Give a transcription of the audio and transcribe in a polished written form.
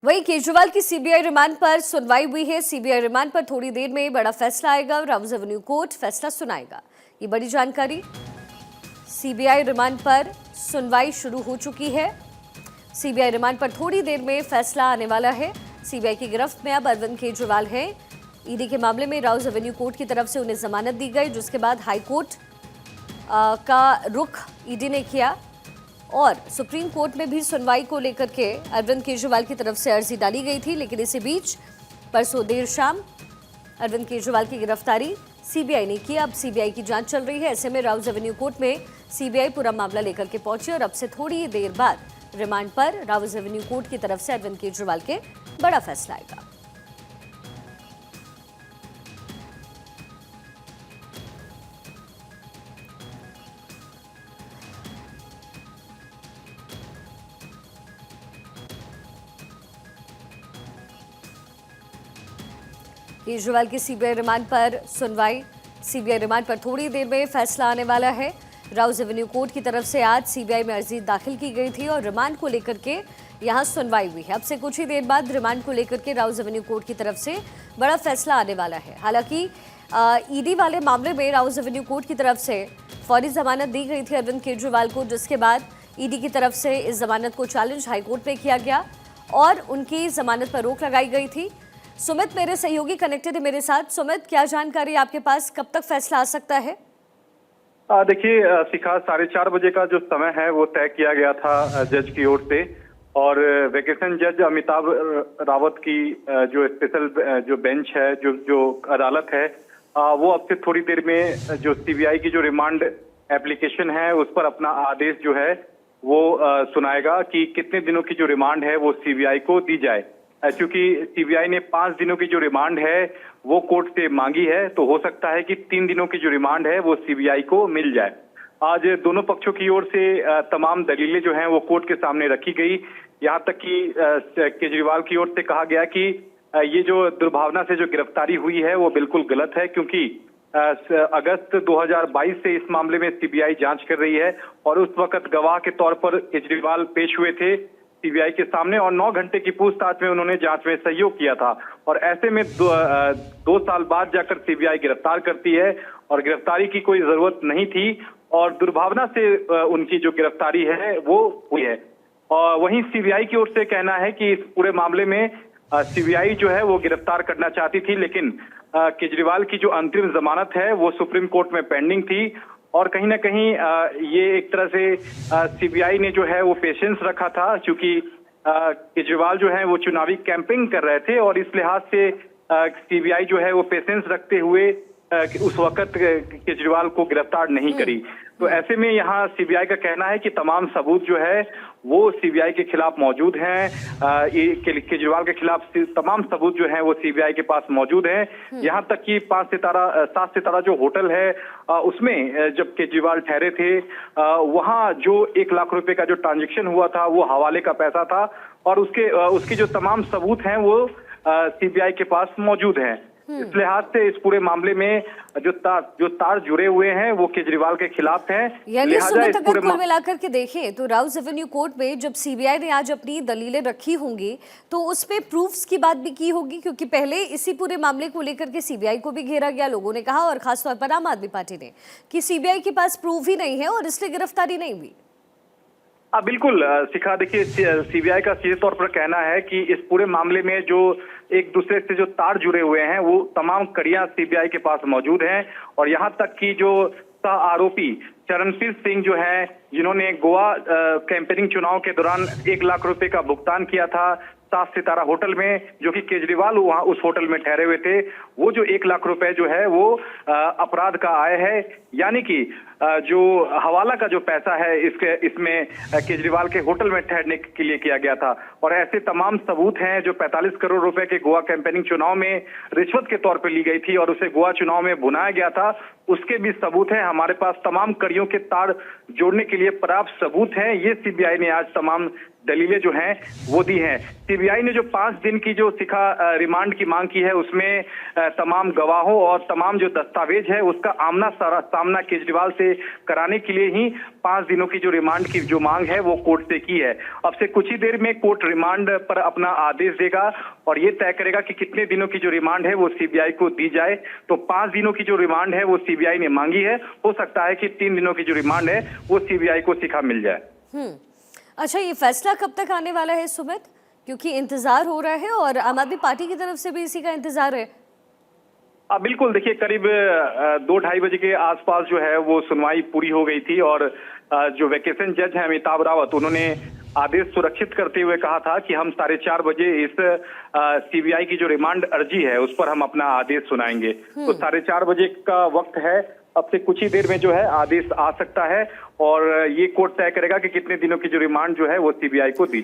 वहीं केजरीवाल की CBI remand पर सुनवाई हुई है। सीबीआई रिमांड पर थोड़ी देर में बड़ा फैसला आएगा। राउज एवेन्यू कोर्ट फैसला सुनाएगा। ये बड़ी जानकारी। सीबीआई रिमांड पर सुनवाई शुरू हो चुकी है। सीबीआई रिमांड पर थोड़ी देर में फैसला आने वाला है। सीबीआई की गिरफ्त में अब अरविंद केजरीवाल हैं। ईडी के मामले में राउज एवेन्यू कोर्ट की तरफ से उन्हें जमानत दी गई, जिसके बाद हाईकोर्ट का रुख ईडी ने किया और सुप्रीम कोर्ट में भी सुनवाई को लेकर के अरविंद केजरीवाल की तरफ से अर्जी डाली गई थी। लेकिन इसी बीच परसों देर शाम अरविंद केजरीवाल की गिरफ्तारी सीबीआई ने की। अब सीबीआई की जांच चल रही है। ऐसे में राउज एवेन्यू कोर्ट में सीबीआई पूरा मामला लेकर के पहुंची और अब से थोड़ी देर बाद रिमांड पर राउज एवेन्यू कोर्ट की तरफ से अरविंद केजरीवाल के बड़ा फैसला आएगा। केजरीवाल की सीबीआई रिमांड पर सुनवाई। सीबीआई रिमांड पर थोड़ी देर में फैसला आने वाला है। राउज एवेन्यू कोर्ट की तरफ से आज सीबीआई में अर्जी दाखिल की गई थी और रिमांड को लेकर के यहां सुनवाई हुई है। अब से कुछ ही देर बाद रिमांड को लेकर के राउज एवेन्यू कोर्ट की तरफ से बड़ा फैसला आने वाला है। हालांकि ईडी वाले मामले में राउज एवेन्यू कोर्ट की तरफ से फौरी जमानत दी गई थी अरविंद केजरीवाल को, जिसके बाद ईडी की तरफ से इस जमानत को चैलेंज हाईकोर्ट में किया गया और उनकी जमानत पर रोक लगाई गई थी। सुमित मेरे सहयोगी कनेक्टेड है मेरे साथ। सुमित, क्या जानकारी आपके पास, कब तक फैसला आ सकता है? देखिए शिखा, 4:30 बजे का जो समय है वो तय किया गया था जज की ओर से और वेकेशन जज अमिताभ रावत की जो स्पेशल जो बेंच है, जो अदालत है, वो अब से थोड़ी देर में जो सीबीआई की जो रिमांड एप्लीकेशन है उस पर अपना आदेश जो है वो सुनाएगा कि कितने दिनों की जो रिमांड है वो सीबीआई को दी जाए। क्योंकि सीबीआई ने 5 दिनों की जो रिमांड है वो कोर्ट से मांगी है, तो हो सकता है कि 3 दिनों की जो रिमांड है वो सीबीआई को मिल जाए। आज दोनों पक्षों की ओर से तमाम दलीलें जो हैं वो कोर्ट के सामने रखी गई। यहाँ तक कि केजरीवाल की ओर से कहा गया कि ये जो दुर्भावना से जो गिरफ्तारी हुई है वो बिल्कुल गलत है, क्योंकि अगस्त 2022 से इस मामले में सीबीआई जांच कर रही है और उस वक्त गवाह के तौर पर केजरीवाल पेश हुए थे सीबीआई के सामने और 9 घंटे की पूछताछ में उन्होंने जांच में सहयोग किया था। और ऐसे में 2 साल बाद जाकर सीबीआई गिरफ्तार करती है और गिरफ्तारी की कोई जरूरत नहीं थी और दुर्भावना से उनकी जो गिरफ्तारी है वो हुई है। और वहीं सीबीआई की ओर से कहना है कि इस पूरे मामले में सीबीआई जो है वो गिरफ्तार करना चाहती थी, लेकिन केजरीवाल की जो अंतरिम जमानत है वो सुप्रीम कोर्ट में पेंडिंग थी और कहीं ना कहीं ये एक तरह से सीबीआई ने जो है वो पेशेंस रखा था, क्योंकि केजरीवाल जो है वो चुनावी कैंपेनिंग कर रहे थे और इस लिहाज से सीबीआई जो है वो पेशेंस रखते हुए उस वक्त केजरीवाल को गिरफ्तार नहीं करी। तो ऐसे में यहाँ सीबीआई का कहना है कि तमाम सबूत जो है वो सीबीआई के खिलाफ मौजूद हैं। केजरीवाल के खिलाफ तमाम सबूत जो हैं वो सीबीआई के पास मौजूद हैं। यहाँ तक कि 7 सितारा जो होटल है उसमें जब केजरीवाल ठहरे थे वहाँ जो 1 लाख रुपए का जो ट्रांजैक्शन हुआ था वो हवाले का पैसा था और उसके जो तमाम सबूत हैं वो सीबीआई के पास मौजूद हैं। इस लिहाज से इस पूरे मामले में जो तार जुड़े हुए हैं वो केजरीवाल के खिलाफ हैं। यानी सुमित, अगर कुल मिलाकर के देखें तो राउज एवेन्यू कोर्ट में जब सीबीआई ने आज अपनी दलीलें रखी होंगी तो उसमें प्रूफ्स की बात भी की होगी, क्योंकि पहले इसी पूरे मामले को लेकर के सीबीआई को भी घेरा गया, लोगों ने कहा और खासतौर पर आम आदमी पार्टी ने, कि सीबीआई के पास प्रूफ ही नहीं है और इसलिए गिरफ्तारी नहीं हुई। बिल्कुल शिखा, देखिए सीबीआई का सीधे तौर पर कहना है कि इस पूरे मामले में जो एक दूसरे से जो तार जुड़े हुए हैं वो तमाम कड़ियां सीबीआई के पास मौजूद हैं और यहाँ तक कि जो सह आरोपी चरणजीत सिंह जो है, जिन्होंने गोवा कैंपेनिंग चुनाव के दौरान 1 लाख रुपए का भुगतान किया था 7 सितारा होटल में, जो कि केजरीवाल वहां उस होटल में ठहरे हुए थे, वो जो 1 लाख रुपए जो है वो अपराध का आय है। यानी कि जो हवाला का जो पैसा है इसमें केजरीवाल के होटल में ठहरने के लिए किया गया था और ऐसे तमाम सबूत हैं। जो 45 करोड़ रुपए के गोवा कैंपेनिंग चुनाव में रिश्वत के तौर पर ली गई थी और उसे गोवा चुनाव में भुनाया गया था, उसके भी सबूत हैं। हमारे पास तमाम कड़ियों के तार जोड़ने के लिए पर्याप्त सबूत हैं। ये सीबीआई ने आज तमाम दलीलें जो हैं वो दी हैं। सीबीआई ने जो 5 दिन की जो शिखा रिमांड की मांग की है उसमें तमाम गवाहों और तमाम जो दस्तावेज है उसका आमना सामना केजरीवाल से कराने के लिए ही 5 दिनों की जो रिमांड की जो मांग है वो कोर्ट से की है। अब से कुछ ही देर में कोर्ट रिमांड पर अपना आदेश देगा और ये तय करेगा कि कितने दिनों की जो रिमांड है वो सीबीआई को दी जाए। तो 5 दिनों की जो रिमांड है वो सीबीआई ने मांगी है, हो सकता है कि 3 दिनों की जो रिमांड है वो सीबीआई को शिखा मिल जाए। अच्छा, ये फैसला कब तक आने वाला है सुमित? क्योंकि इंतजार हो रहा है और आम आदमी पार्टी की तरफ से भी इसी का इंतजार है। बिल्कुल, देखिए करीब 2-2:30 बजे के आसपास जो है वो सुनवाई पूरी हो गई थी और जो वेकेशन जज हैं अमिताभ रावत, उन्होंने आदेश सुरक्षित करते हुए कहा था कि हम 4:30 बजे इस सीबीआई की जो रिमांड अर्जी है उस पर हम अपना आदेश सुनाएंगे। तो 4:30 बजे का वक्त है, अब से कुछ ही देर में जो है आदेश आ सकता है और ये कोर्ट तय करेगा कि कितने दिनों की जो रिमांड जो है वो सीबीआई को दी जाए।